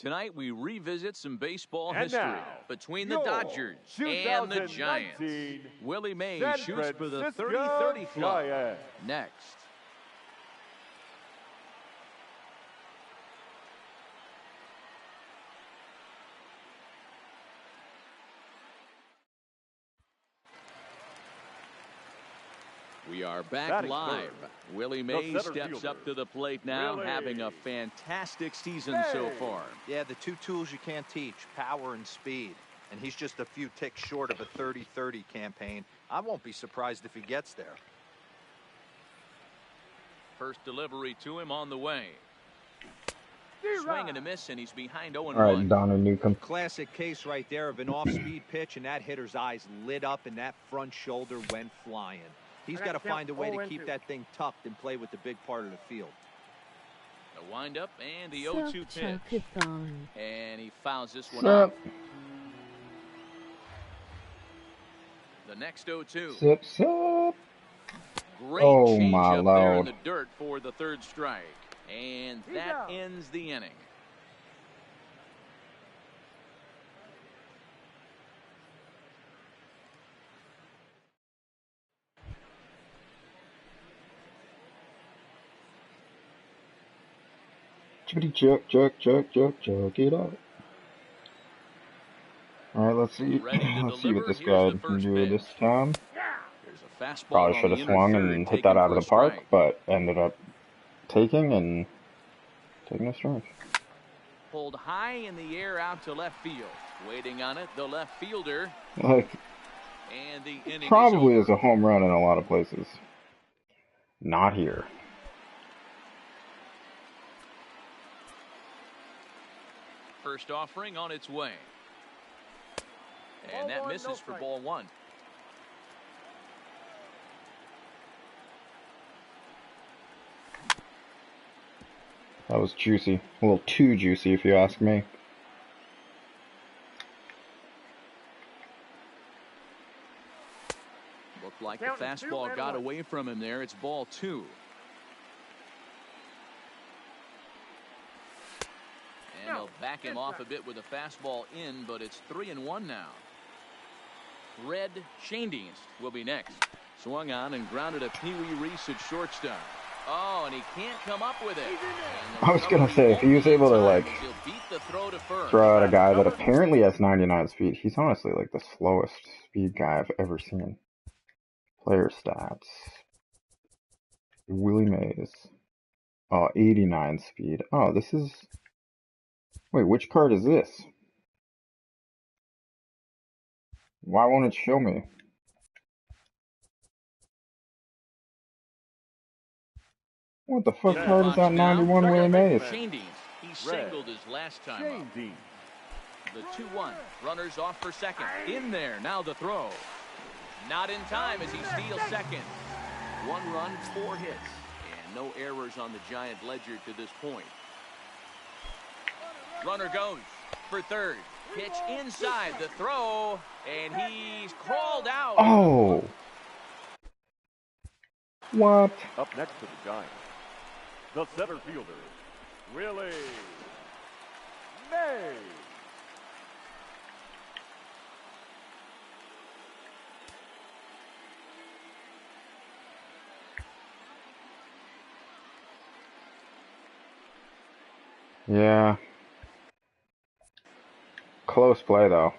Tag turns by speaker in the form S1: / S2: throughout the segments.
S1: Tonight we revisit some baseball
S2: And
S1: history
S2: now,
S1: between the
S2: your
S1: Dodgers and the
S2: 2019
S1: Giants. Willie Mays
S2: San
S1: shoots for the
S2: Francisco
S1: 30-30 club.
S2: Giants.
S1: Next. We are back
S2: Batting
S1: live.
S2: third,
S1: Willie Mays
S2: center
S1: steps
S2: fielder,
S1: up to the plate now,
S2: Willie
S1: having a fantastic season so
S2: Mays.
S1: far.
S3: Yeah, the two tools you can't teach, power and speed. And he's just a few ticks short of a 30-30 campaign. I won't be surprised if he gets there.
S1: First delivery to him on the way. Swing and a miss, and he's behind 0-1.
S4: All right, Donna Newcomb.
S3: Classic case right there of an off-speed pitch, and that hitter's eyes lit up, and that front shoulder went flying. He's got to find a way to keep that thing tucked and play with the big part of the field.
S1: The windup and the 0-2 pitch. And he fouls this one
S4: Sup?
S1: off. The next 0-2.
S4: Sip, sip.
S1: Great
S4: Oh,
S1: change
S4: my
S1: up there in
S4: Lord.
S1: the dirt for the third strike. And that ends the inning.
S4: Chickadee chuck, chuck, chuck, chuck, chuck it up. All right, let's see. Let's see what this guy can do this time.
S1: There's a fastball
S4: Probably
S1: on
S4: should
S1: the
S4: have
S1: inner
S4: swung
S1: third,
S4: and hit
S1: taken
S4: that out
S1: for
S4: of
S1: a
S4: the park,
S1: strike.
S4: but ended up taking a strike.
S1: Pulled high in the air out to left field. Waiting on it, the left fielder.
S4: Like,
S1: And the inning
S4: probably
S1: is
S4: is a home run in a lot of places. Not here.
S1: First offering on its way. And that misses for ball one.
S4: That was juicy. A little too juicy, if you ask me.
S1: Looked like the fastball got away from him there. It's ball two. And they'll back him off a bit with a fastball in, but it's 3-1 now. Red Shandies will be next. Swung on and grounded a Pee Wee Reese at shortstop. Oh, and he can't come up with it.
S4: I was gonna say, if he was able to, like, throw out a guy that apparently has 99 speed, he's honestly, like, the slowest speed guy I've ever seen. Player stats. Willie Mays. Oh, 89 speed. Oh, this is... Wait, which card is this? Why won't it show me? What the fuck card is that 91 Willie Mays?
S1: Shandies. He singled his last time up. The 2-1. Runners off for second. In there. Now the throw. Not in time as he steals second. 1 run, 4 hits. And no errors on the Giant ledger to this point. Runner goes for third. Pitch inside the throw. And he's crawled out.
S4: Oh! What?
S2: Up next to the Giants, the center fielder, Willie Mays.
S4: Yeah. Close play, though.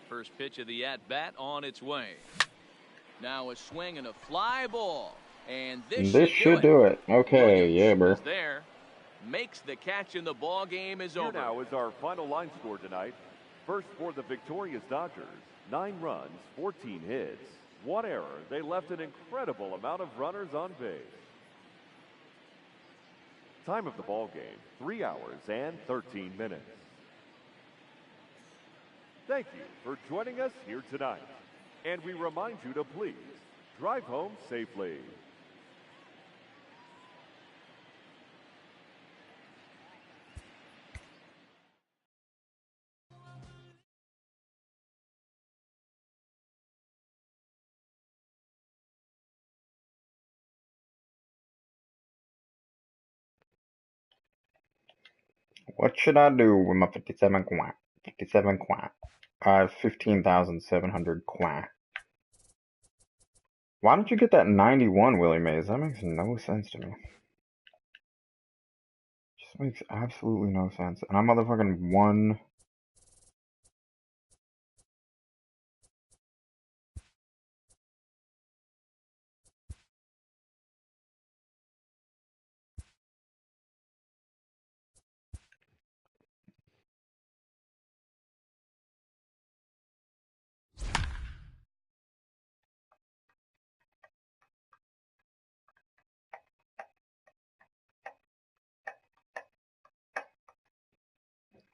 S1: First pitch of the at-bat on its way. Now a swing and a fly ball. And this should
S4: do it. Okay, yeah, bro.
S1: There. Makes the catch and the ball game is
S2: Here
S1: over.
S2: now is our final line score tonight. First for the victorious Dodgers, 9 runs, 14 hits, 1 error. They left an incredible amount of runners on base. Time of the ball game, 3 hours and 13 minutes. Thank you for joining us here tonight. And we remind you to please drive home safely.
S4: What should I do with my 57 coin? 57 coin. I have 15,700 coin. Why don't you get that 91, Willie Mays? That makes no sense to me. Just makes absolutely no sense. And I'm motherfucking one.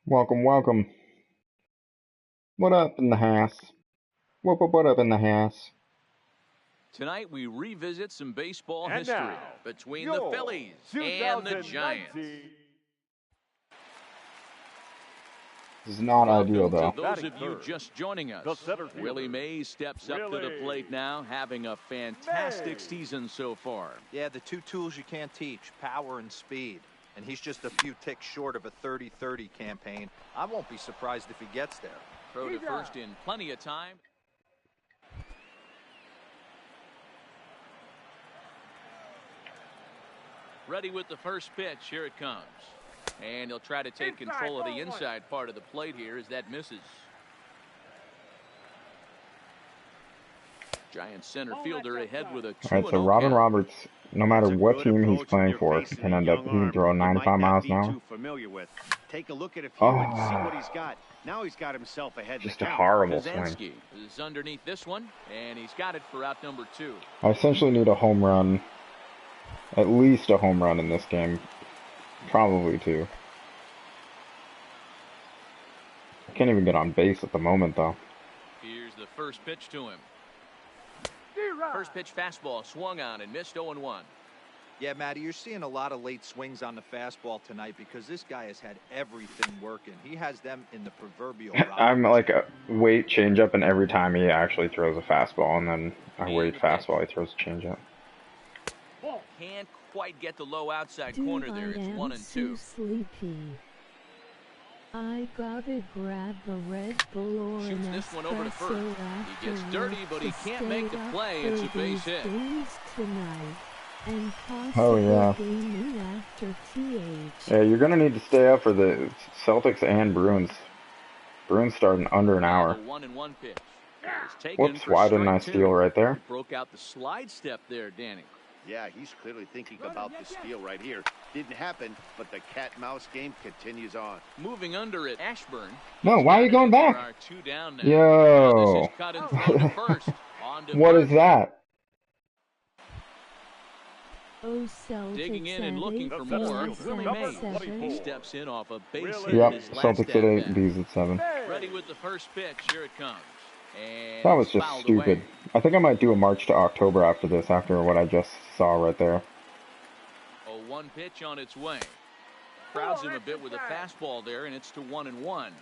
S4: Welcome, welcome. What up in the house? What up in the house?
S1: Tonight we revisit some baseball history between the Phillies and the Giants.
S4: This is not ideal, though.
S1: To those of you just joining us, Willie Mays steps up to the plate now, having a fantastic season so far.
S3: Yeah, the two tools you can't teach, power and speed. And he's just a few ticks short of a 30-30 campaign. I won't be surprised if he gets there.
S1: Throw to first in plenty of time. Ready with the first pitch. Here it comes. And he'll try to take control of the inside part of the plate here as that misses. Giant center fielder ahead with a 2-0
S4: Alright, so Robin Roberts, no matter what team he's playing for, can end up, he can throw 95 miles an hour.
S5: Take a look at a few and see what he's got. Now he's got himself ahead.
S4: Just a horrible swing.
S1: Is underneath this one, and he's got it for out number 2.
S4: I essentially need a home run. At least a home run in this game. Probably 2. I can't even get on base at the moment, though.
S1: Here's the first pitch to him. First pitch fastball swung on and missed 0-1.
S3: Yeah, Matty, you're seeing a lot of late swings on the fastball tonight because this guy has had everything working. He has them in the proverbial
S4: I'm like a wait changeup, and every time he actually throws a fastball, and then I wait fastball, he throws a changeup.
S1: Can't quite get the low outside corner there. It's 1-2.
S6: Sleepy. I gotta grab a Red Bull or
S1: shoots this one over to first. He gets dirty, but he can't make the play. It's a base hit.
S6: Tonight, and
S4: oh yeah.
S6: After
S4: yeah, you're gonna need to stay up for the Celtics and Bruins. Bruins start in under an hour.
S1: 1-1 pitch.
S4: Whoops! Why didn't I steal right there?
S1: Broke out the slide step there, Danny.
S5: Yeah, he's clearly thinking about the steal right here. Didn't happen, but the cat-mouse game continues on.
S1: Moving under it, Ashburn.
S4: No, why are you going back?
S1: There are 2 down now.
S4: Yo.
S1: This is cut and thrown to first. On to
S4: what is that?
S1: Digging in and looking for more. He steps in off a base hit.
S4: Yep, Celtics at 8, Bees at 7.
S1: Ready with the first pitch. Here it comes. And
S4: that was just stupid.
S1: Away.
S4: I think I might do a March to October after this, after what I just saw right there.
S1: A 1 pitch on its way. Crowds him a bit with a fastball there, and it's to 1-1.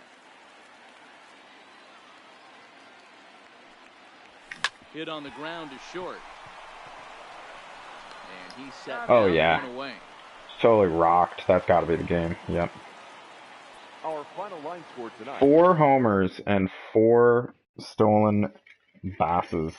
S1: Hit on the ground to short. And he's set
S4: oh
S1: down
S4: yeah,
S1: one away.
S4: Totally rocked. That's got to be the game. Yep.
S2: Our final line score tonight.
S4: 4 homers and 4 stolen bases.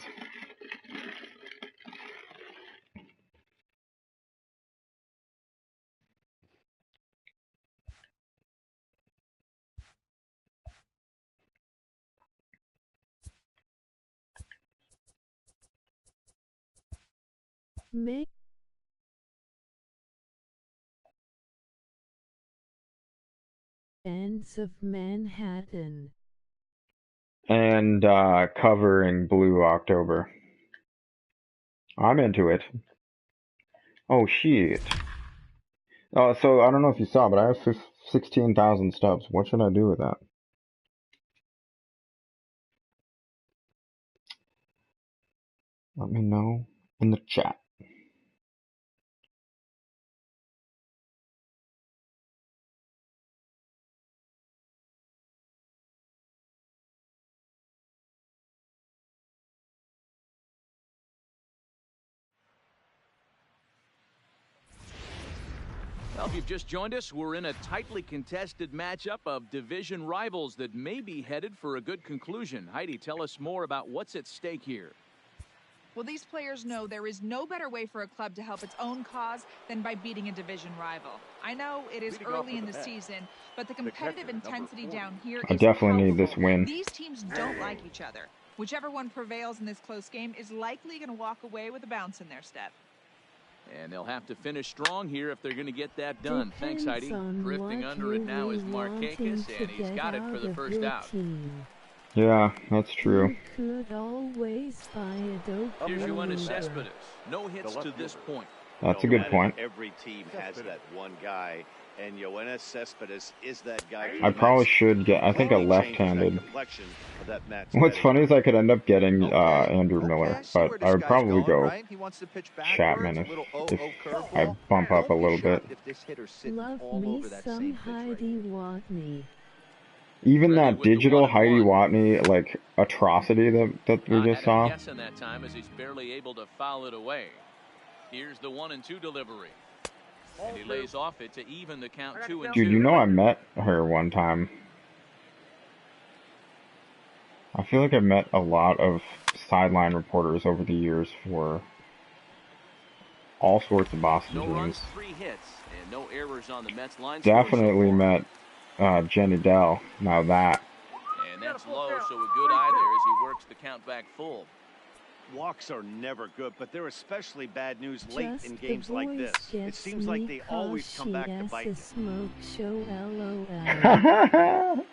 S6: Make ends of Manhattan.
S4: And covering Blue October. I'm into it. Oh shit. So I don't know if you saw, but I have 16,000 stubs. What should I do with that? Let me know in the chat.
S1: Well, If you've just joined us, we're in a tightly contested matchup of division rivals that may be headed for a good conclusion. Heidi, tell us more about what's at stake here.
S7: Well, these players know there is no better way for a club to help its own cause than by beating a division rival. I know it is early in the season, but the competitive intensity down here is
S4: I definitely need
S7: palpable.
S4: this win.
S7: These teams don't like each other. Whichever one prevails in this close game is likely going to walk away with a bounce in their step.
S1: And they'll have to finish strong here if they're going to get that done. Thanks, Heidi. Drifting under it now is Markakis, and he's got it for the first out.
S4: Yeah, that's true.
S6: Could always buy a dope.
S1: Here's Yoenis Cespedes. No hits to this point.
S4: That's a good point.
S5: Every team has that one guy, and Yoenis Cespedes is that guy.
S4: I probably should get, I think, a left-handed. What's funny is I could end up getting Andrew Miller, but I would probably go Chapman if I bump up a little bit.
S6: Love me some Heidi Watney.
S4: Even that digital Heidi Watney, like, atrocity that we just saw.
S1: Guessing that time as he's barely able to foul it away. Here's the 1-2 delivery. And he lays off it to even the count 2-2.
S4: Dude, you know I met her one time. I feel like I've met a lot of sideline reporters over the years for all sorts of Boston
S1: No
S4: teams.
S1: runs, 3 hits, and no errors on the Mets line.
S4: Definitely met Jenny Dell. Now that.
S1: And that's low, so a good eye there as he works the count back full.
S5: Walks are never good, but they're especially bad news late in games like this. It seems like they always come back to bite.
S6: Smoke show, LOL.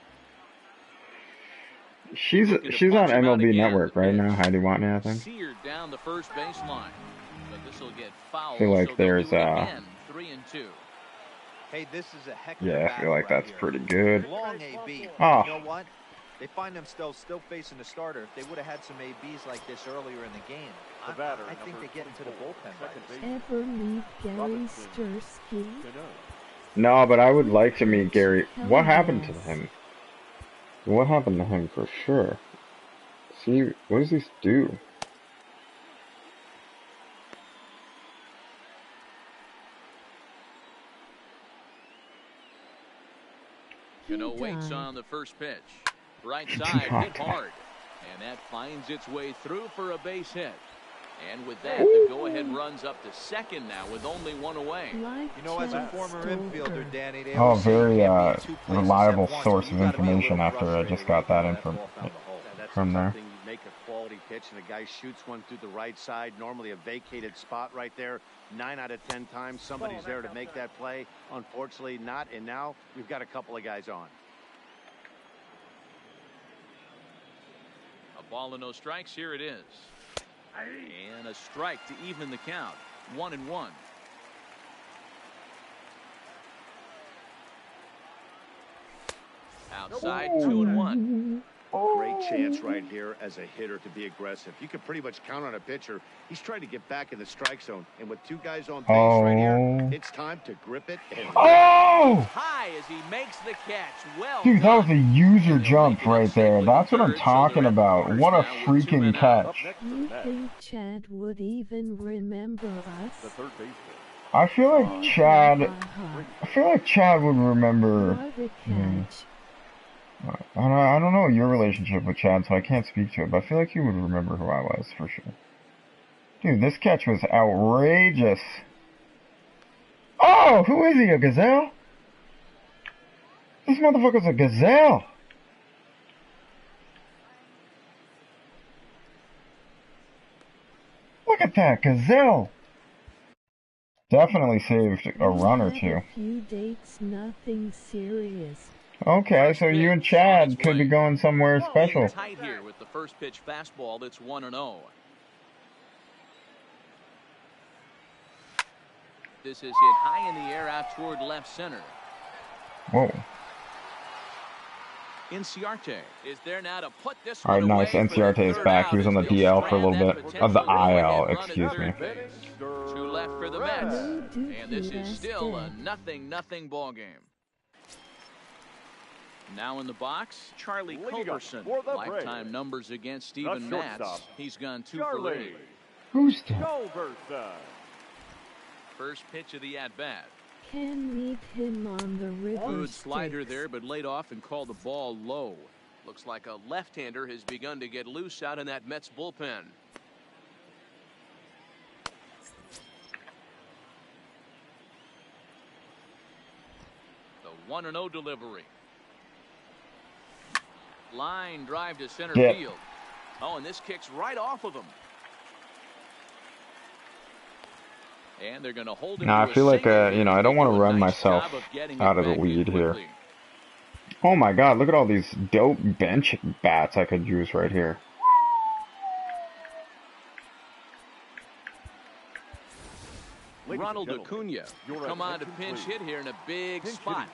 S4: She's on MLB Network right now, Heidi Watney, I think.
S1: Seared down the first baseline, but this will get fouled.
S4: I feel like there's
S1: 3-2.
S3: Hey, this is a heck of
S4: Yeah, I feel like that's pretty good.
S3: Long AB.
S4: Oh.
S3: You know what? They find themselves still facing the starter. If they would have had some ABs like this earlier in the game, I think they get into the bullpen by this.
S6: Ever meet Gary Stursky?
S4: No, but I would like to meet Gary. What happened to him? What happened to him for sure? See, what does he do?
S1: Cano waits on the first pitch. Right side hit hard. And that finds its way through for a base hit. And with that, the go-ahead runs up to second now with only 1 away.
S3: You know, as a former infielder, Danny, they
S4: Oh, very reliable source of information after I just got that in from there.
S5: You make a quality pitch and a guy shoots one through the right side, normally a vacated spot right there. 9 out of 10 times somebody's there to make that play. Unfortunately not, and now we've got a couple of guys on.
S1: A ball and no strikes. Here it is. And a strike to even the count. 1-1. Outside, 2-1.
S5: Great chance right here as a hitter to be aggressive. You can pretty much count on a pitcher. He's trying to get back in the strike zone. And with 2 guys on base right here, it's time to grip it. And
S1: high as he makes the catch. Well,
S4: dude, that was a user jump right there. That's what I'm talking about. What a freaking catch.
S6: You think Chad would even remember us?
S4: I feel like Chad would remember. I don't know your relationship with Chad, so I can't speak to it, but I feel like he would remember who I was, for sure. Dude, this catch was outrageous. Oh, who is he, a gazelle? This motherfucker's a gazelle. Look at that, gazelle. Definitely saved a run or 2.
S6: A few dates, nothing serious.
S4: Okay, so you and Chad could be going somewhere special.
S1: Tight here with the first pitch fastball that's 1-0. This is hit high in the air out toward left center.
S4: Whoa.
S1: Inciarte is there now to put this
S4: All right,
S1: one
S4: nice.
S1: away.
S4: Inciarte is back. He was on the DL for a little bit. Of the IL, excuse me.
S1: 2 left for the Mets. And this is still a 0-0 ball game. Now in the box, Charlie Culberson. Lifetime numbers against Steven Matz. He's gone 2 for 8.
S4: Who's that?
S1: First pitch of the at-bat.
S6: can meet him on the river.
S1: Good slider there, but laid off and called the ball low. Looks like a left-hander has begun to get loose out in that Mets bullpen. The 1-0 delivery. Line drive to center field. Oh, and this kicks right off of him. And they're going to hold him.
S4: Now I feel like you know, I don't want to run myself out of the lead here. Oh my God! Look at all these dope bench bats I could use right here.
S1: Ronald Acuna come on to pinch hit here in a big spot.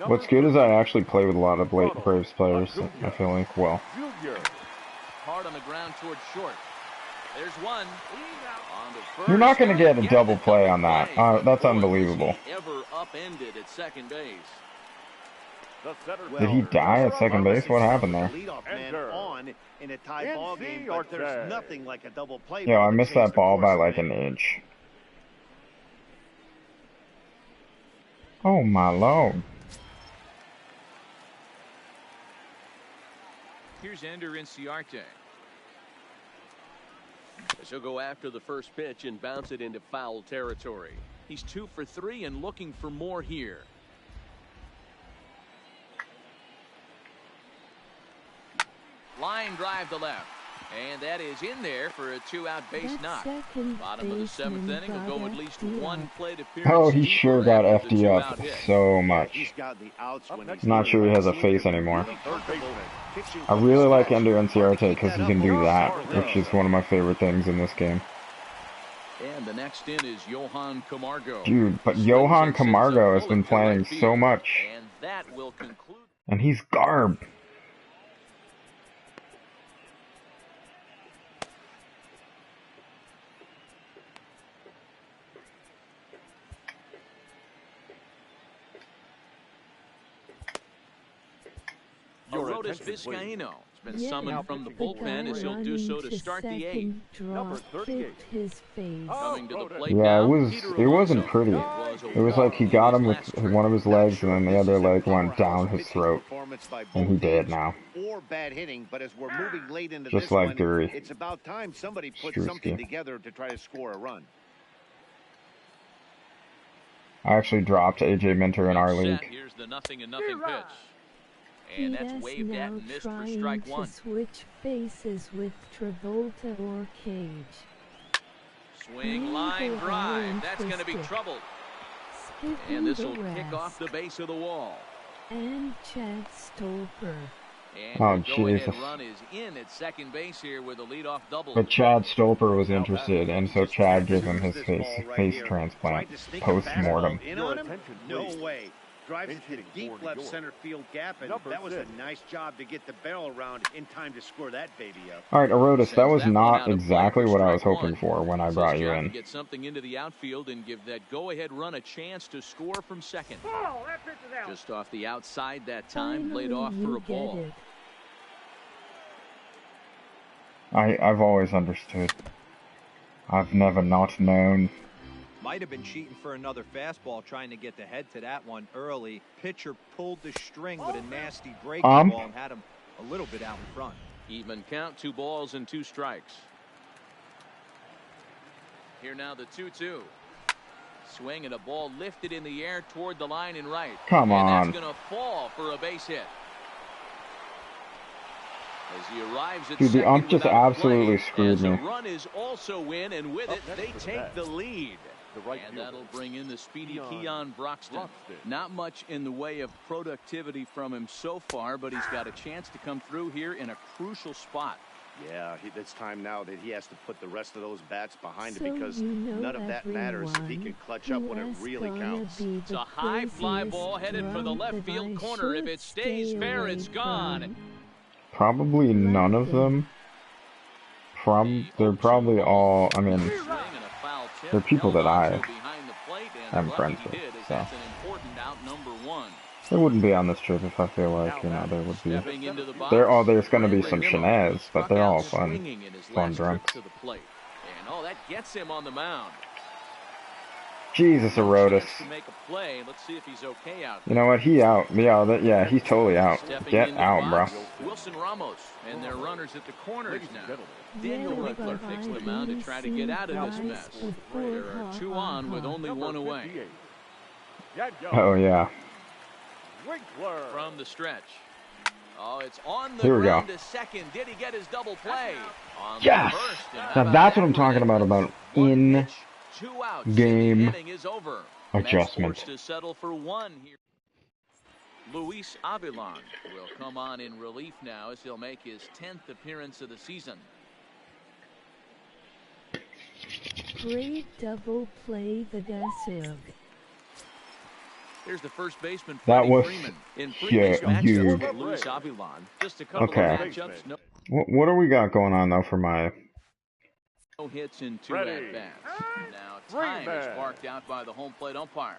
S4: What's good is I actually play with a lot of Braves players. I feel like, well.
S1: Hard on the ground towards short. There's one.
S4: You're not going to get a double play on that. That's unbelievable.
S1: Ever upended at second base.
S4: Did he die at second base? What happened there? Yo, I missed that ball by like an inch. Oh my Lord.
S1: Here's Ender Inciarte. He'll go after the first pitch and bounce it into foul territory. He's 2 for 3 and looking for more here. Line drive to left. And that is in there for a 2-out base knock. Bottom of the 7th inning will go at least 1 plate appearance.
S4: Oh, he sure got FD up so much. Not sure he has a face anymore. I really like Ender Inciarte because he can do that, which is one of my favorite things in this game.
S1: And the next in is Johan Camargo.
S4: Dude, but Johan Camargo has been playing so much.
S1: And that will conclude.
S4: And he's garb.
S1: Arodys Vizcaíno has been summoned from the bullpen as he'll do so to start the 8th.
S6: Number 38. His face.
S1: Coming to the plate
S4: Yeah,
S1: now,
S4: it wasn't pretty. It was like he got him with one of his legs and then the other leg went down his throat. And he dead now. Just like Dury.
S5: It's about time somebody put something together to try to score a run.
S4: I actually dropped AJ Minter in our league.
S1: Here's the 0-0 pitch. And that's waved at and missed for strike 1.
S6: To switch faces with Travolta or Cage.
S1: Swing, line, drive. That's going to be trouble. And this will kick off the base of the wall.
S6: And Chad Stolper.
S1: And the go-ahead run is in at second base here with a leadoff double.
S4: But Chad Stolper was interested, and so Chad gave him his face transplant post-mortem.
S5: No way. Drives it to the deep left center field gap, and that was a nice job to get the barrel around in time to score that baby up.
S4: All right, Arodys, that was not exactly what I was hoping for when I brought you in.
S1: Get something into the outfield and give that go-ahead run a chance to score from second. Just off the outside that time, laid off for a ball.
S4: I've always understood. I've never not known.
S3: Might have been cheating for another fastball, trying to get the head to that one early. Pitcher pulled the string with a nasty breaking ball and had him a little bit out in front.
S1: Even count, 2 balls and 2 strikes. Here now the 2-2. Swing and a ball lifted in the air toward the line and right.
S4: Come on.
S1: And that's going to fall for a base hit. As he arrives at
S4: dude, the ump just absolutely screwed me.
S1: The run is also in, and with it, they take the lead. And that'll bring in the speedy Keon Broxton. Not much in the way of productivity from him so far, but he's got a chance to come through here in a crucial spot.
S5: Yeah, it's time now that he has to put the rest of those bats behind him, because none of that matters if he can clutch up when it really counts.
S1: It's a high fly ball headed for the left field corner. If it stays fair, it's gone.
S4: Probably none of them. They're probably all, I mean, they're people that I am friends with, so. They wouldn't be on this trip if I feel like, you know, there would be. There's going to be some shenanigans, but they're all fun drunks.
S1: And that gets him on the mound.
S4: Jesus, Arodus.
S1: Let's see if he's okay out
S4: there. You know what? He out. Yeah, he's totally out. Get out, bro.
S1: Wilson Ramos and their runners at the corners now. Daniel Winkler fixed the mound to try to get out of this mess. There are 2 on with only 1 away.
S4: Oh, yeah.
S1: From the stretch. Oh, it's on the
S4: Here we
S1: ground
S4: go.
S1: to second. Did he get his double play?
S4: Yes! Now that's what I'm talking about in-game adjustment.
S1: To settle for 1 here. Luis Avilan will come on in relief now as he'll make his 10th appearance of the season.
S6: Great double play, the Dasig.
S1: Here's the first baseman.
S4: That was
S1: Freeman. In
S4: huge.
S1: Luis Avilan. Just a couple of matchups. No
S4: what do we got going on though for my?
S1: No hits in 2 at-bats. Now time is marked out by the home plate umpire.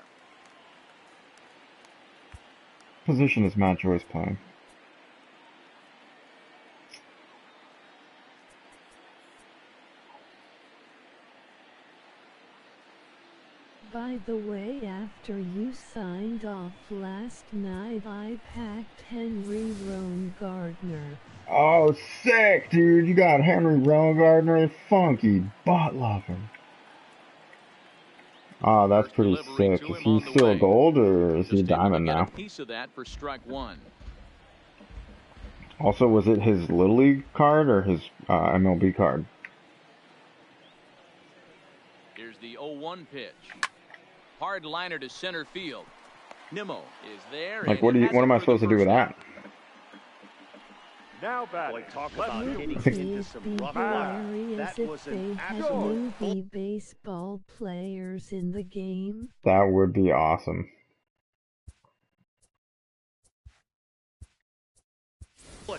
S4: Position is Matt Joyce playing?
S6: By the way, after you signed off last night, I packed Henry Rowan-Gardner.
S4: Oh, sick, dude. You got Henry Rowan-Gardner, funky butt lover. Oh, that's pretty sick. Is he still gold or is he a diamond now?
S1: Piece of that for strike 1.
S4: Also, was it his Little League card or his MLB card?
S1: Here's the 0-1 pitch. Hard liner to center field. Nimmo is there.
S4: Like, what am I supposed to do with that?
S5: Now back. Talk about hitting into some rough water. That was an absolute
S6: movie baseball players in the game.
S4: That would be awesome.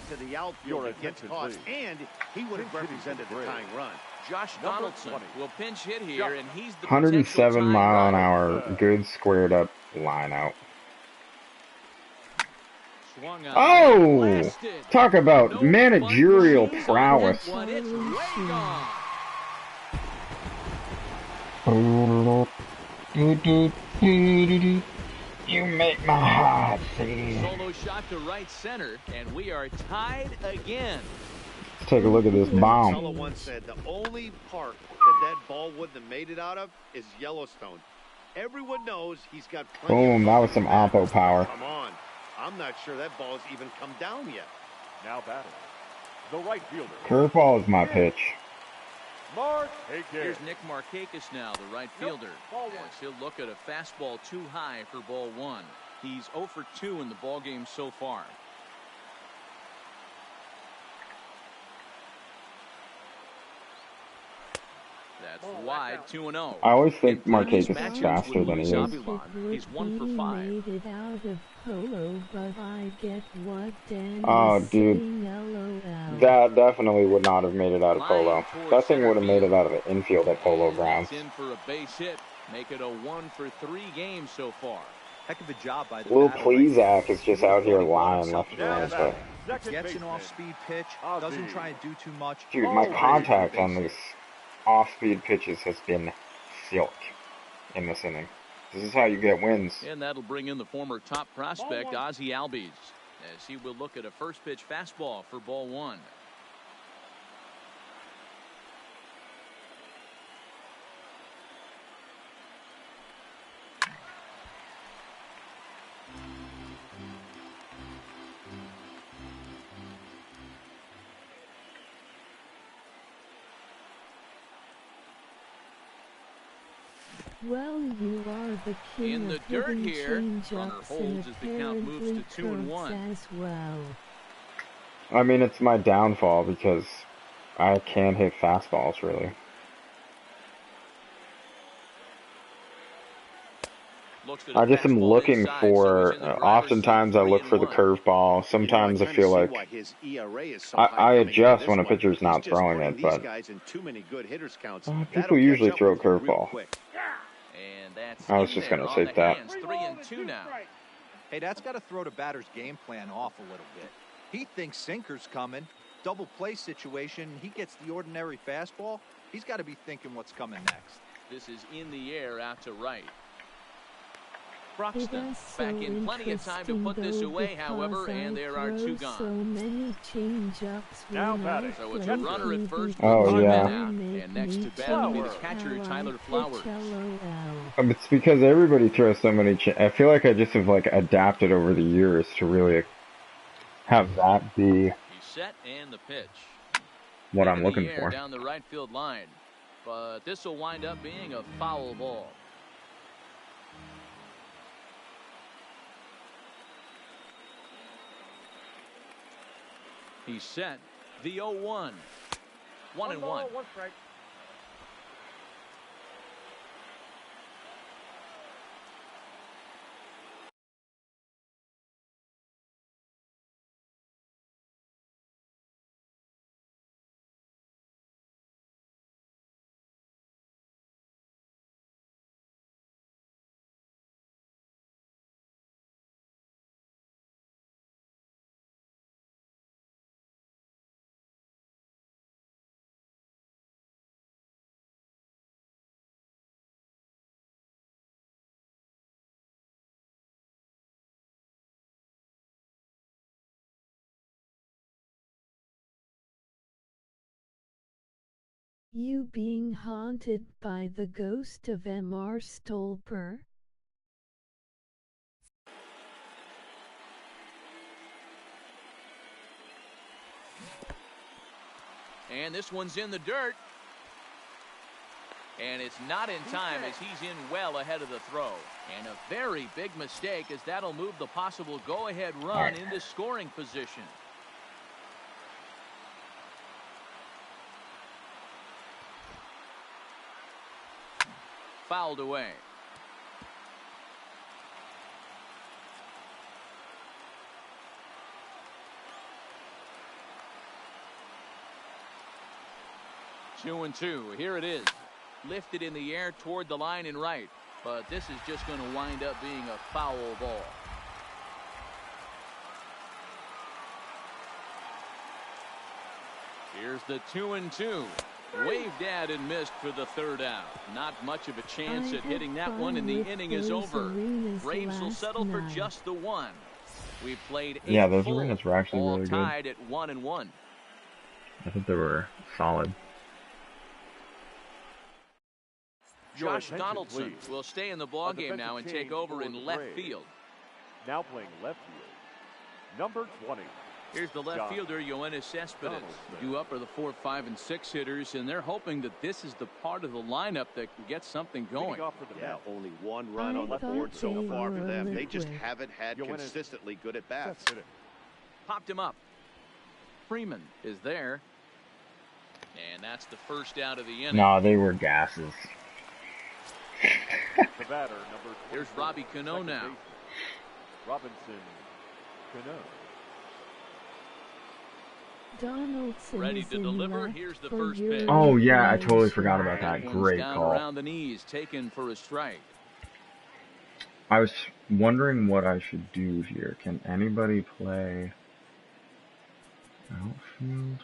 S5: To the outfield against toss, and he would have represented the tying run.
S1: Josh Donaldson will pinch hit here, and he's the
S4: 107 mile an hour, good squared up line out. Oh! Talk about managerial prowess. You make my heart sing.
S1: Solo shot to right center, and we are tied again.
S4: Let's take a look at this bomb.
S5: Solo once said the only part that ball wouldn't have made it out of is Yellowstone. Everyone knows he's got plenty.
S4: Boom, that was some oppo power.
S5: Come on. I'm not sure that ball's even come down yet.
S2: Now batting. The right fielder.
S4: Curveball is my pitch.
S1: Here's Nick Markakis now, the right fielder. As he'll look at a fastball too high for ball 1. He's 0 for 2 in the ballgame so far. That's wide, 2-0.
S4: I always think Markakis is faster than he is.
S1: He's 1 for 5.
S6: Made it out of polo, but I get what Dan
S4: Oh,
S6: is
S4: dude.
S6: saying, LOL.
S4: That definitely would not have made it out of polo. That thing would have made it out of the infield at polo grounds.
S1: In for a base hit. Make it a 1 for 3 games so far.
S3: Heck of a job by the
S4: Lil
S3: batter.
S4: Pleasack is just out here lying left and right. But
S3: Gets an off-speed pitch, doesn't try and do too much.
S4: dude, my contact on these off-speed pitches has been silk in this inning. This is how you get wins.
S1: And that'll bring in the former top prospect, Ozzie Albies, as he will look at a first pitch fastball for ball 1.
S6: Well, you are the king
S1: In the
S6: of
S1: dirt
S6: hitting
S1: here,
S6: change-ups
S1: runner holds as the count moves
S6: apparently
S1: to 2-1.
S6: curves as well.
S4: I mean, it's my downfall because I can't hit fastballs, really. I just am looking for, oftentimes I look for the curveball. Sometimes I feel like I adjust when a pitcher's not throwing it, but people usually throw a curveball. I was just going to say that.
S3: Hey, that's got to throw the batter's game plan off a little bit. He thinks sinker's coming. Double play situation, he gets the ordinary fastball. He's got to be thinking what's coming next.
S1: This is in the air out to right. Broxton back in plenty of time to put this away, however, and there are two gone.
S6: So many change-ups.
S2: Now batting.
S1: So it's a runner at first.
S4: Oh, yeah.
S1: And next to bat will be the catcher, Tyler Flowers.
S4: It's because everybody throws so many. I feel like I just have like adapted over the years to really have that be
S1: He's set and the pitch.
S4: what I'm looking for.
S1: Down the right field line, but this will wind up being a foul ball. He's set. The 0-1. 1-1.
S2: One strike.
S6: You being haunted by the ghost of M.R. Stolper?
S1: And this one's in the dirt. And it's not in time as he's in well ahead of the throw. And a very big mistake as that'll move the possible go-ahead run into scoring position. Fouled away. Two and two. Here it is. Lifted in the air toward the line and right. But this is just going to wind up being a foul ball. Here's the 2-2. Waved at and missed for the third out. Not much of a chance at hitting that one, and the inning is over. Braves will settle for just the one. We've played 8
S4: Yeah, those
S1: full,
S4: arenas were actually
S1: all
S4: really good.
S1: tied at 1-1.
S4: I think they were solid.
S1: Josh Donaldson will stay in the ballgame now and take over in left field.
S2: Now playing left field, number 20.
S1: Here's the left fielder, Yoenis Cespedes. Due up are the 4, 5, and 6 hitters, and they're hoping that this is the part of the lineup that can get something going.
S5: Yeah, only one run on the board so far for them. They just haven't had consistently good at bats.
S1: Popped him up. Freeman is there. And that's the first out of the inning.
S4: Nah, they were gases.
S2: The batter, number 24,
S1: here's Robbie Cano now.
S2: Robinson Cano.
S6: Donaldson
S1: ready to deliver. Here's the first pitch.
S4: Oh yeah, I totally forgot about that. Great call.
S1: Around the knees, taken for a strike.
S4: I was wondering what I should do here. Can anybody play outfield?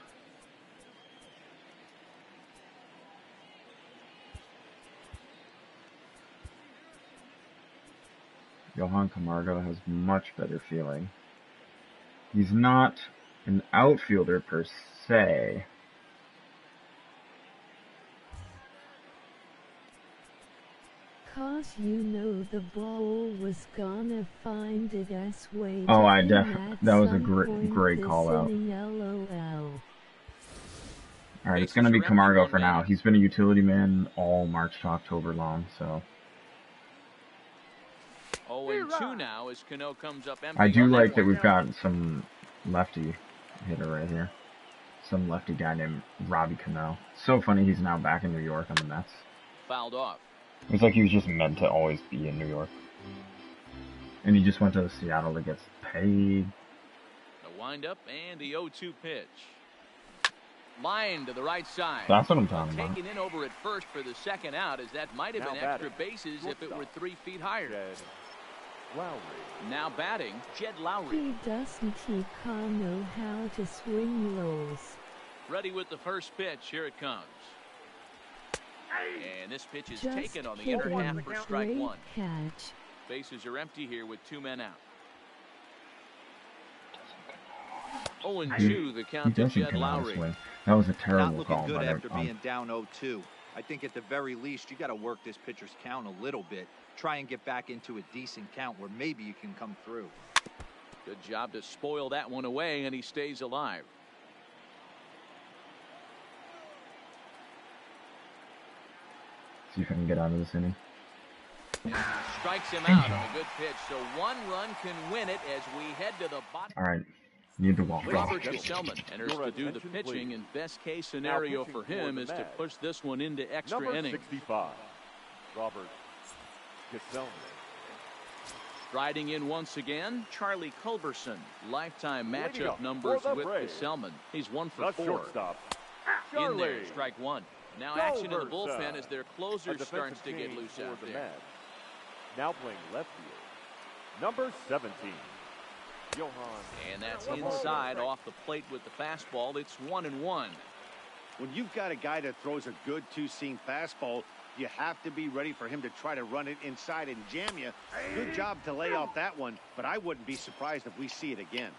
S4: Johan Camargo has much better feeling. He's not an outfielder per se.
S6: Cause you know the ball was gonna find its way.
S4: Oh, I definitely. That was a great call out. All right, it's gonna be Camargo for now. He's been a utility man all March to October long, so.
S1: 0-2 now as Cano comes up empty.
S4: I do like that we've got some lefty hitter right here. Some lefty guy named Robbie Cano. So funny he's now back in New York on the Mets.
S1: Fouled off.
S4: It's like he was just meant to always be in New York. And he just went to Seattle to get paid.
S1: The windup and the 0-2 pitch. Line to the right side.
S4: That's what I'm talking about.
S1: Taken in over at first for the second out, as that might have been extra bases if it were 3 feet higher.
S2: Lowry.
S1: Now batting, Jed Lowry.
S6: He doesn't know how to swing lows.
S1: Ready with the first pitch. Here it comes. And this pitch is
S6: Just
S1: taken on the inner half for strike one.
S6: Catch.
S1: Bases are empty here with 2 men out. 0-2 the count to Jed Lowry.
S4: That was a
S3: Not
S4: terrible
S3: looking
S4: call.
S3: good after being down 0-2. I think at the very least, you got to work this pitcher's count a little bit. Try and get back into a decent count where maybe you can come through.
S1: Good job to spoil that one away, and he stays alive.
S4: See if I can get out of this inning.
S1: Strikes him out on a good pitch, so 1 run can win it as we head to the bottom.
S4: All right, need to walk off.
S1: Robert Gesellman enters to do the pitching, and best case scenario for him is to push this one into extra innings.
S2: Number 65, Robert Gesellman.
S1: Striding in once again, Charlie Culberson. Lifetime matchup numbers with Gesellman. He's 1 for 4.
S2: Shortstop,
S1: In there, strike 1. Now action in the bullpen as their closer starts to get loose out there.
S2: Now playing left field, number 17, Johan.
S1: And that's inside off the plate with the fastball. It's 1-1.
S5: When you've got a guy that throws a good two-seam fastball, you have to be ready for him to try to run it inside and jam you. Good job to lay off that one, but I wouldn't be surprised if we see it again.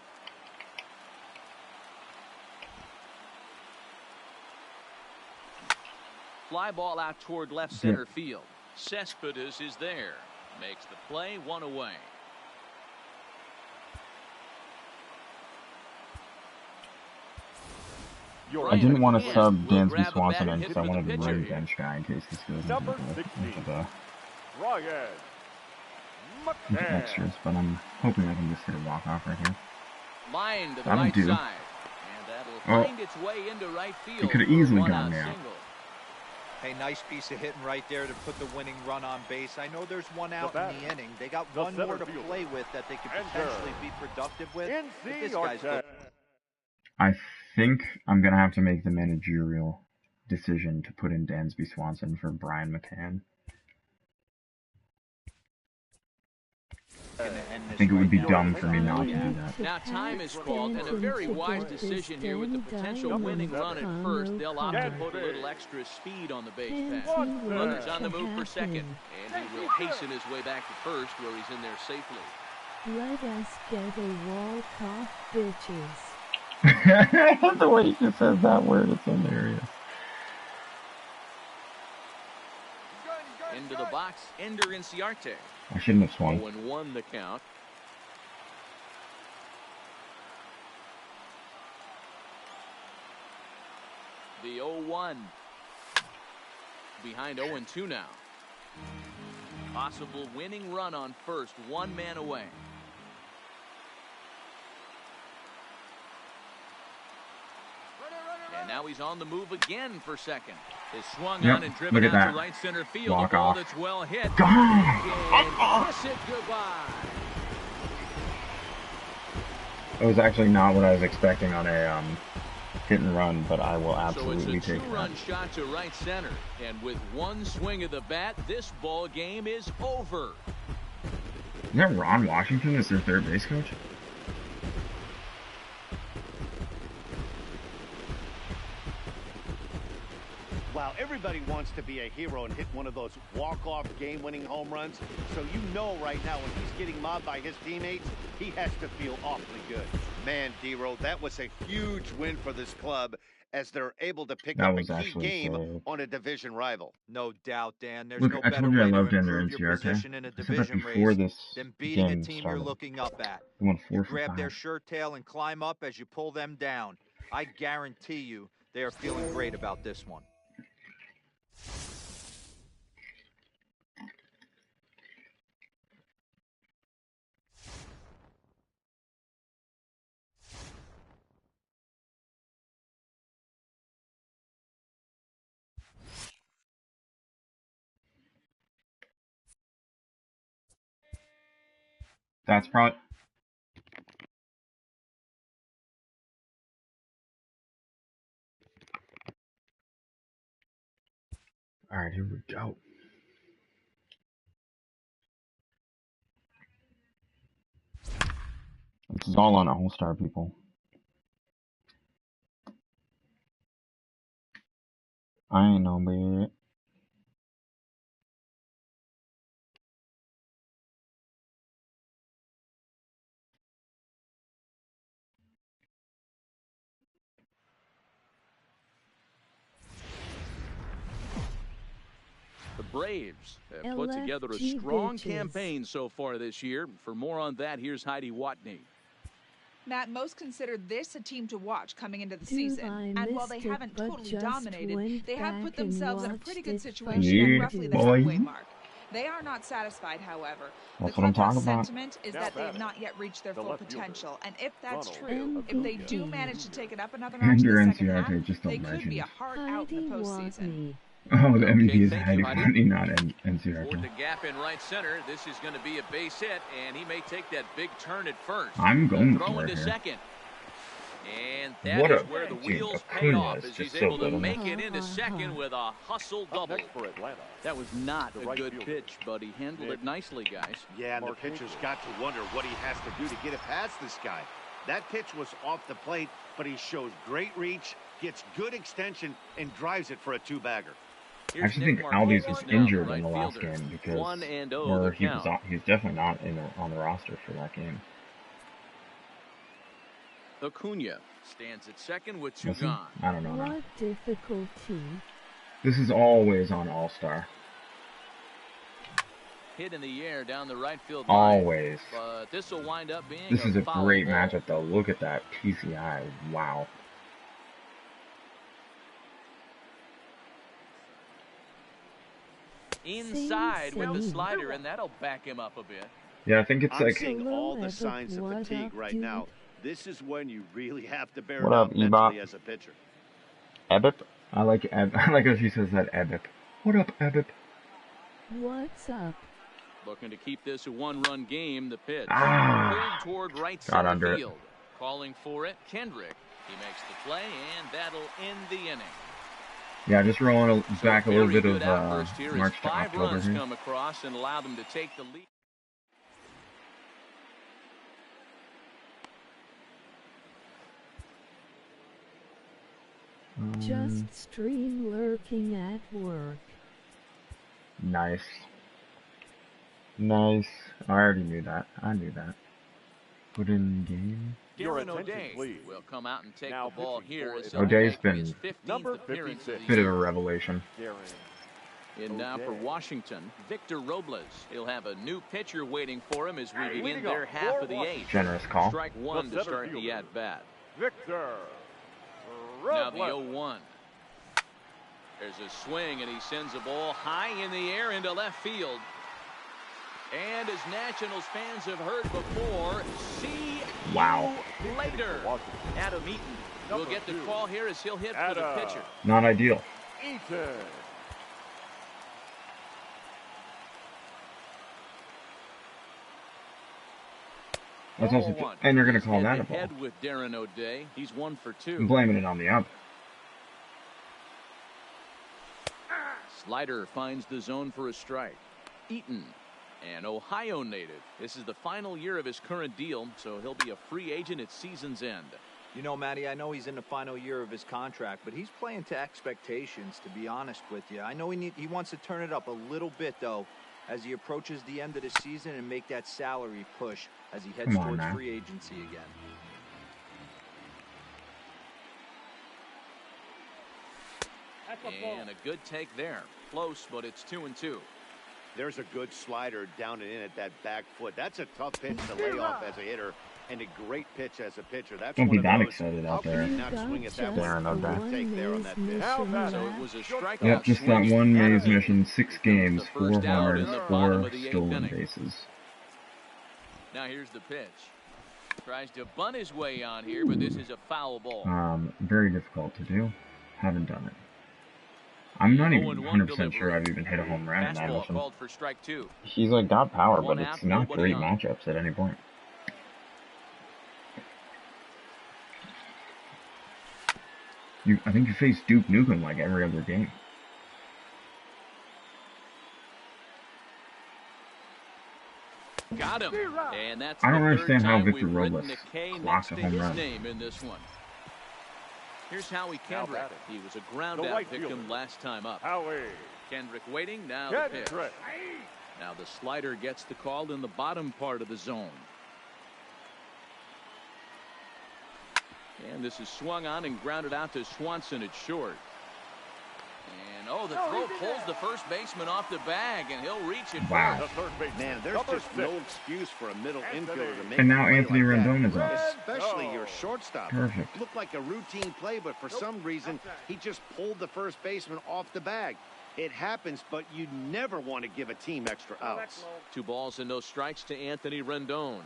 S1: Fly ball out toward left center field. Cespedes is there. Makes the play, 1 away.
S4: I didn't want to sub Dansby Swanson in because I wanted to bring bench guy in case this goes
S2: Number
S4: into
S2: 16,
S4: the
S2: Ryan
S4: extras, but I'm hoping I can just hit a walk-off right here.
S1: Line to the
S4: That'll
S1: right
S4: do.
S1: side. And that'll find its way into right field.
S4: He could have
S1: for a
S4: easily
S1: one-out
S4: gotten me out.
S1: single.
S3: Hey, nice piece of hitting right there to put the winning run on base. I know there's 1 out in the inning. They got 1 more to play with that they could potentially be productive with. But this guy's good.
S4: I think I'm going to have to make the managerial decision to put in Dansby Swanson for Brian McCann. I think it would be dumb for me not to do that.
S1: Now time is called, and a very wise decision here with the potential winning run at first. They'll opt to put a little extra speed on the base pass. Runners on the move for second, and he will hasten his way back to first where he's in there safely.
S6: Let us get a walk-off, bitches.
S4: The way he just says that word is hilarious.
S1: Into the box, Ender Inciarte.
S4: I shouldn't have swung.
S1: 0-1 the count. The 0-1. Behind 0-2 now. Possible winning run on first, 1 man away. And now he's on the move again for second. Is swung on and driven out to right center field.
S4: Walk
S1: a ball
S4: off.
S1: that's well hit.
S4: Gone!
S1: Kiss it goodbye.
S4: It was actually not what I was expecting on a hit and run, but I will
S1: So
S4: absolutely
S1: it's a
S4: take that.
S1: 2-run shot to right center. And with 1 swing of the bat, this ball game is over.
S4: Isn't that Ron Washington as their third base coach?
S5: Wow, everybody wants to be a hero and hit one of those walk-off game-winning home runs. So you know right now when he's getting mobbed by his teammates, he has to feel awfully good. Man, D-Row, that was a huge win for this club as they're able to pick up a key game on a division rival.
S3: No doubt, Dan. There's
S4: Look,
S3: no
S4: I
S3: better
S4: told you I
S3: way to
S4: loved Ender
S3: improve your
S4: Inciarte.
S3: position in a
S4: I said that
S3: division
S4: before
S3: race
S4: this
S3: than beating a
S4: game
S3: team
S4: started.
S3: you're looking up at.
S4: They won 4
S3: You
S4: for
S3: grab
S4: 5.
S3: their shirt tail and climb up as you pull them down. I guarantee you they are feeling great about this one.
S4: That's probably... Alright, here we go. This is all on All-Star, people. I know, baby.
S1: Braves have put together a strong campaign so far this year. For more on that, here's Heidi Watney.
S7: Matt, most consider this a team to watch coming into the season. And while they haven't totally dominated, they have put themselves in a pretty good situation at roughly the halfway mark. They are not satisfied, however.
S4: That's
S7: the
S4: what I'm talking
S7: clubhouse
S4: about.
S7: sentiment is that they have not yet reached their full potential. And if that's true, if they do manage to take it up another notch in the second half, they could be a hard out in the postseason.
S4: Oh, the MVP is Heidi Watney, not NCRK.
S1: Toward the gap in right center. This is going to be a base hit, and he may take that big turn at first.
S4: I'm going
S1: for it
S4: here.
S1: Second. And that is where the wheels pay off as he's able to make it into second with a hustle double. That was not a good pitch, but he handled it nicely, guys.
S5: Yeah, and the pitcher's got to wonder what he has to do to get it past this guy. That pitch was off the plate, but he shows great reach, gets good extension, and drives it for a two-bagger.
S4: I actually think Albies was injured in the last game because he's definitely not on the roster for that game.
S1: Acuna stands at second with two gone.
S4: I don't know.
S6: What difficulty?
S4: This is always on All-Star.
S1: Hit in the air down the right field
S4: line. Always.
S1: But this will wind up being
S4: This is a great matchup, though. Look at that PCI. Wow.
S1: Inside with the slider, and that'll back him up a bit.
S4: Yeah, I think it's
S5: I'm seeing all the signs of fatigue right now. This is when you really have to bear it up mentally as a pitcher.
S4: Ebip? I like how she says that, Ebip. What up, Ebip?
S6: What's up?
S1: Looking to keep this a one-run game. The pitch.
S4: Pulled
S1: toward right center field. Calling for it, Kendrick. He makes the play, and that'll end the inning.
S4: Yeah, just rolling back a little bit of March to
S1: Five
S4: October
S1: runs
S4: here.
S1: come across and allow them to take the lead.
S6: Just stream lurking at work.
S4: Nice. Nice. I already knew that. I knew that. Put in game.
S1: Darren O'Day will come out and take the ball here.
S4: O'Day's been
S2: number
S4: a bit of a revelation.
S1: And now for Washington, Victor Robles. He'll have a new pitcher waiting for him as we begin their half of the eighth.
S4: Generous call.
S1: Strike one to start the at-bat.
S2: Victor
S1: Now the 0-1. There's a swing, and he sends a ball high in the air into left field. And as Nationals fans have heard before, see you later. Adam Eaton will get the call here as he'll hit for the pitcher.
S4: Not ideal.
S2: Eaton.
S4: That's also, and you're going to call that a ball.
S1: Head with Darren O'Day. He's 1 for 2.
S4: I'm blaming it on the up.
S1: Slider finds the zone for a strike. Eaton, an Ohio native. This is the final year of his current deal, so he'll be a free agent at season's end.
S3: You know, Matty, I know he's in the final year of his contract, but he's playing to expectations, to be honest with you. I know he wants to turn it up a little bit, though, as he approaches the end of the season and make that salary push as he heads towards free agency again.
S1: And a good take there. Close, but it's 2-2.
S5: There's a good slider down and in at that back foot. That's a tough pitch to lay off as a hitter, and a great pitch as a pitcher. That's
S4: Don't
S5: one
S4: be
S5: of
S4: that
S5: those.
S4: excited
S5: How
S4: out
S5: can
S4: there.
S5: you not swing at that
S4: Darren
S5: one?
S4: O'Day.
S5: Take there on that pitch.
S1: So it was a strikeout.
S4: Yep, just that one Mays mission. 6 games, 4 homers, 4 stolen bases.
S1: Now here's the pitch. Tries to bunt his way on here, but this is a foul ball.
S4: Very difficult to do. Haven't done it. I'm not even 100% sure I've even hit a home run in that mission.
S1: Called for strike 2.
S4: He's like got power, but it's not great matchups at any point. I think you face Duke Nukem like every other game.
S1: Got him. And that's
S4: I don't
S1: the
S4: understand
S1: third
S4: how
S1: time
S4: Victor
S1: we've
S4: Robles
S1: written the K
S4: clocks
S1: next
S4: a
S1: to
S4: home
S1: his
S4: run.
S1: name in this one. Here's Howie Kendrick. He was a ground-out victim last time up. Kendrick waiting. Now the pitch. Now the slider gets the call in the bottom part of the zone. And this is swung on and grounded out to Swanson at short. And oh, the throw pulls the first baseman off the bag, and he'll reach it.
S4: Wow.
S5: Man, there's just no excuse for a middle infielder to make.
S4: And now Anthony Rendon is up.
S5: Especially your shortstop.
S4: Perfect.
S5: Looked like a routine play, but for some reason, he just pulled the first baseman off the bag. It happens, but you never want to give a team extra outs.
S1: 2 balls and no strikes to Anthony Rendon.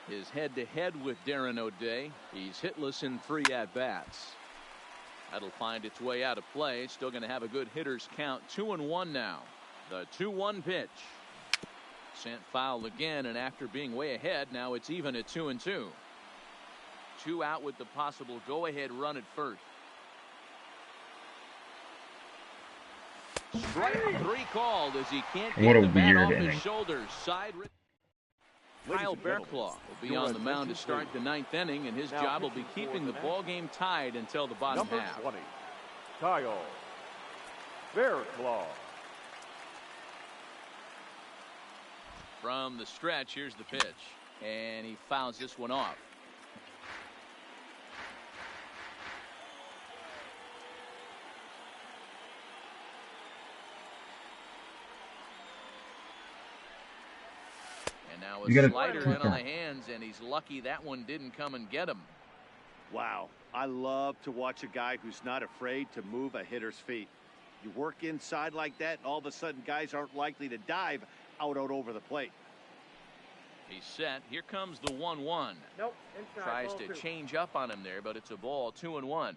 S1: His head-to-head with Darren O'Day. He's hitless in 3 at-bats. That'll find its way out of play. Still going to have a good hitter's count. 2-1 now. The 2-1 pitch. Sent foul again, and after being way ahead, now it's even at 2-2. 2 out with the possible go-ahead run at first. Strike 3 called as he can't get the bat off his shoulders. Side. Kyle Bearclaw will be on the mound to start the 9th inning, and his job will be keeping the ball game tied until the bottom half.
S2: Number 20, Kyle Bearclaw.
S1: From the stretch, here's the pitch, and he fouls this one off. Now a slider in on the hands, and he's lucky that one didn't come and get him.
S5: Wow, I love to watch a guy who's not afraid to move a hitter's feet. You work inside like that, and all of a sudden guys aren't likely to dive out over the plate.
S1: He's set. Here comes the 1-1.
S8: Nope.
S1: Tries to change up on him there, but it's a ball. 2-1.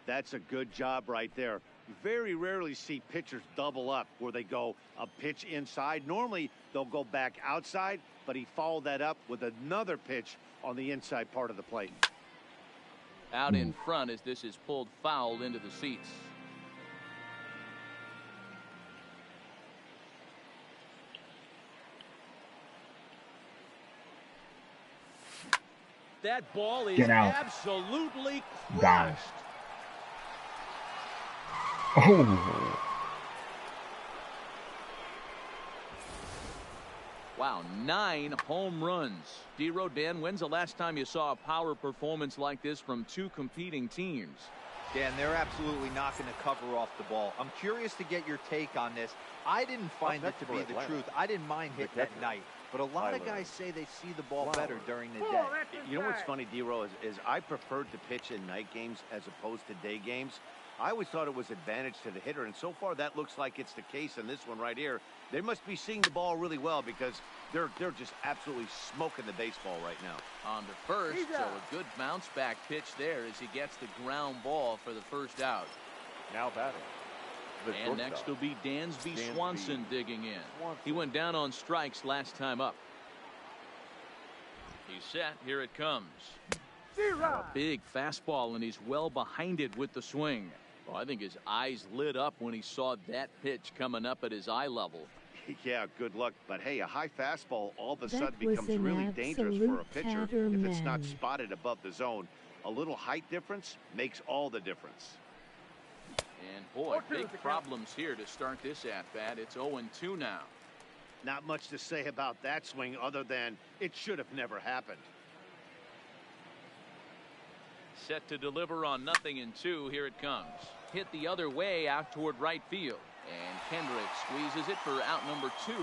S5: That's a good job right there. You very rarely see pitchers double up where they go a pitch inside. Normally they'll go back outside, but he followed that up with another pitch on the inside part of the plate.
S1: Out in front as this is pulled foul into the seats. That ball is absolutely crushed.
S4: Oh.
S1: Wow, 9 home runs. D. Dan, when's the last time you saw a power performance like this from 2 competing teams?
S3: Dan, they're absolutely not going to cover off the ball. I'm curious to get your take on this. I didn't find it to be the truth. I didn't mind hitting at night. But a lot of guys say they see the ball better during the day.
S5: You know what's funny, D-Row, is I preferred to pitch in night games as opposed to day games. I always thought it was advantage to the hitter, and so far that looks like it's the case in this one right here. They must be seeing the ball really well because they're just absolutely smoking the baseball right now.
S1: On to first, so a good bounce back pitch there as he gets the ground ball for the first out.
S2: Now batting.
S1: And next will be Dansby Swanson digging in. He went down on strikes last time up. He's set. Here it comes. A big fastball, and he's well behind it with the swing. Well, I think his eyes lit up when he saw that pitch coming up at his eye level.
S5: Yeah, good luck. But hey, a high fastball all of a sudden becomes really dangerous for a pitcher if it's not spotted above the zone. A little height difference makes all the difference.
S1: And boy, big problems here to start this at-bat. It's 0-2 now.
S5: Not much to say about that swing other than it should have never happened.
S1: Set to deliver on 0-2. Here it comes. Hit the other way out toward right field. And Kendrick squeezes it for out number 2.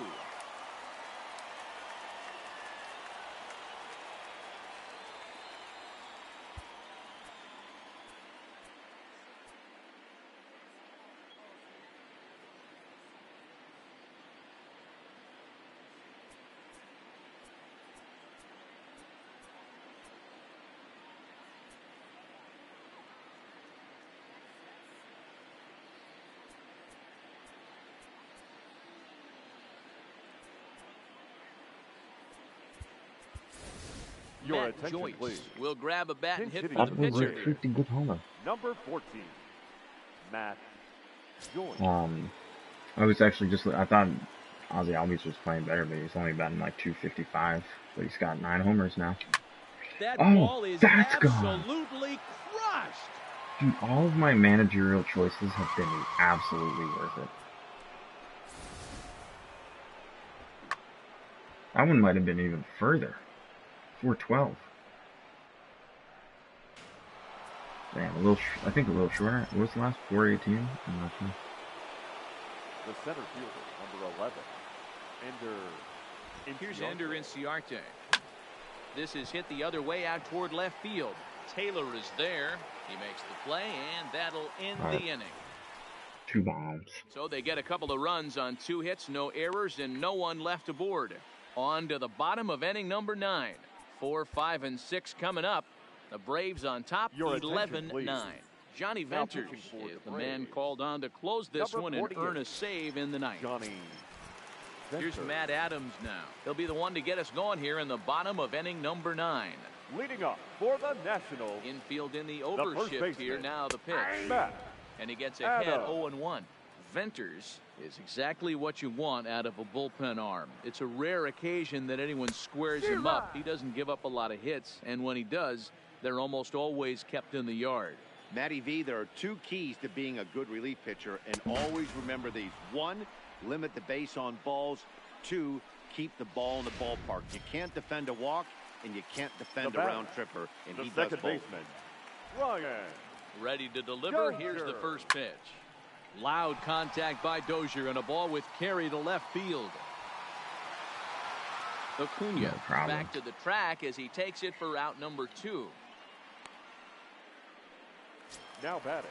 S2: Your
S1: Matt
S2: attention,
S1: Joyce
S2: please.
S1: will grab a bat and hit for
S2: That's
S1: the pitcher.
S4: Pretty good homer.
S2: Number 14, Matt Joyce.
S4: I was actually I thought Ozzie Albies was playing better, but he's only batting like 255. But he's got 9 homers now.
S1: That ball is absolutely crushed.
S4: Dude, all of my managerial choices have been absolutely worth it. That one might have been even further. 412. Damn, I think a little shorter. What was the last? 418? I'm not sure.
S2: the center fielder, number 11, Ender.
S1: Here's Ender Inciarte. This is hit the other way out toward left field. Taylor is there. He makes the play, and that'll end the inning.
S4: 2 bombs.
S1: So they get a couple of runs on 2 hits, no errors, and no one left aboard. On to the bottom of inning number 9. 4, 5, and 6 coming up. The Braves on top, 11-9. Johnny Venters is the man called on to close this one and earn a save in the ninth. Here's Matt Adams now. He'll be the one to get us going here in the bottom of inning number 9.
S2: Leading up for the Nationals.
S1: Infield in the overshift here. Now the pitch. And he gets ahead 0-1. Venters is exactly what you want out of a bullpen arm. It's a rare occasion that anyone squares him up. He doesn't give up a lot of hits, and when he does, they're almost always kept in the yard.
S5: Matty V, there are 2 keys to being a good relief pitcher, and always remember these. 1, limit the base on balls. 2, keep the ball in the ballpark. You can't defend a walk, and you can't defend a round tripper, and he does both.
S2: Baseman, Ryan.
S1: Ready to deliver. Here's the first pitch. Loud contact by Dozier, and a ball with carry to left field. Acuna back to the track as he takes it for out number 2.
S2: Now batting,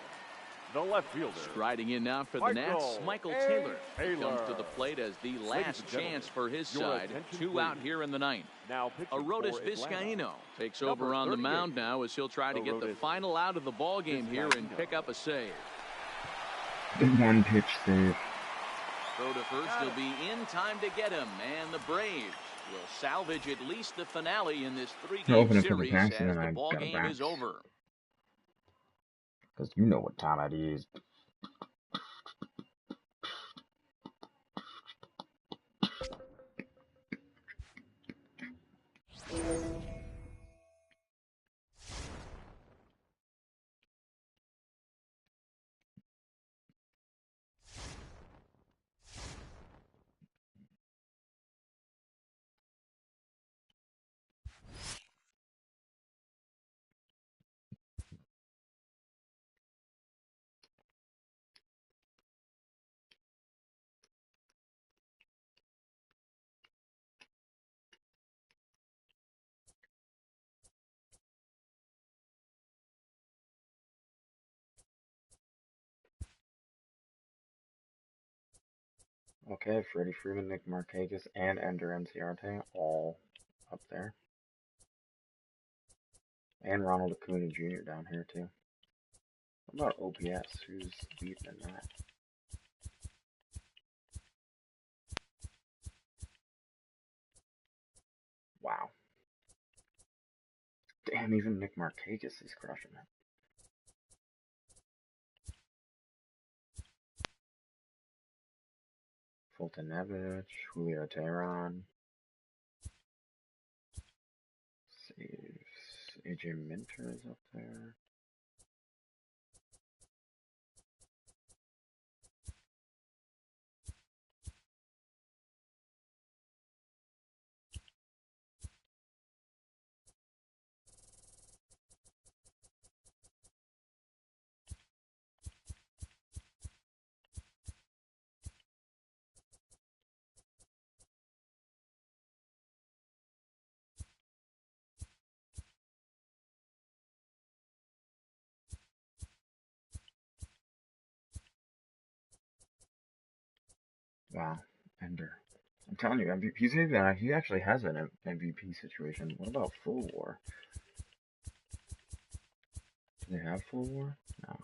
S2: the left fielder.
S1: Striding in now for the Nats, Michael Taylor comes to the plate as the last chance for his side. 2 out here in the ninth.
S2: Now
S1: Arodys Vizcaíno takes over on the mound now as he'll try to get the final out of the ball game here and pick up a save.
S4: The 1-pitch save.
S1: Throw to first, he'll be in time to get him, and the Braves will salvage at least the finale in this 3-game series as the ball game is over.
S4: Because you know what time it is. Okay, Freddie Freeman, Nick Markakis, and Ender Inciarte all up there. And Ronald Acuna Jr. down here, too. What about OPS? Who's beating in that? Wow. Damn, even Nick Markakis is crushing it. Fulton-Nevich, Julio Teheran, saves, AJ Minter is up there. Wow, Ender. I'm telling you, MVP saved that. He actually has an MVP situation. What about Full War? Do they have Full War? No.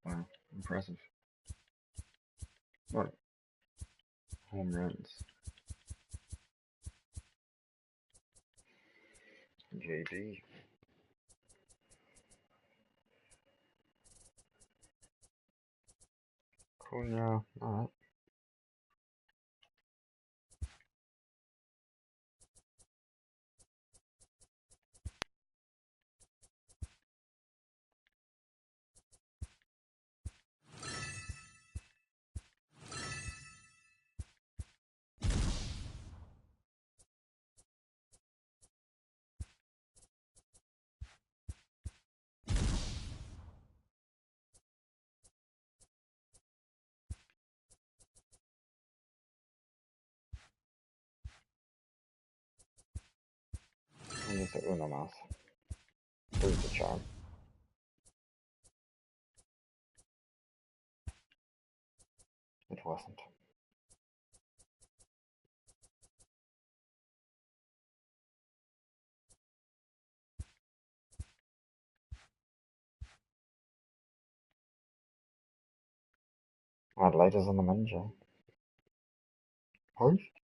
S4: Wow, impressive. What? Home runs. JD. Cool, yeah, alright. use the Uno mouse. Where's the charm? It wasn't. Light is on the manager. Hush.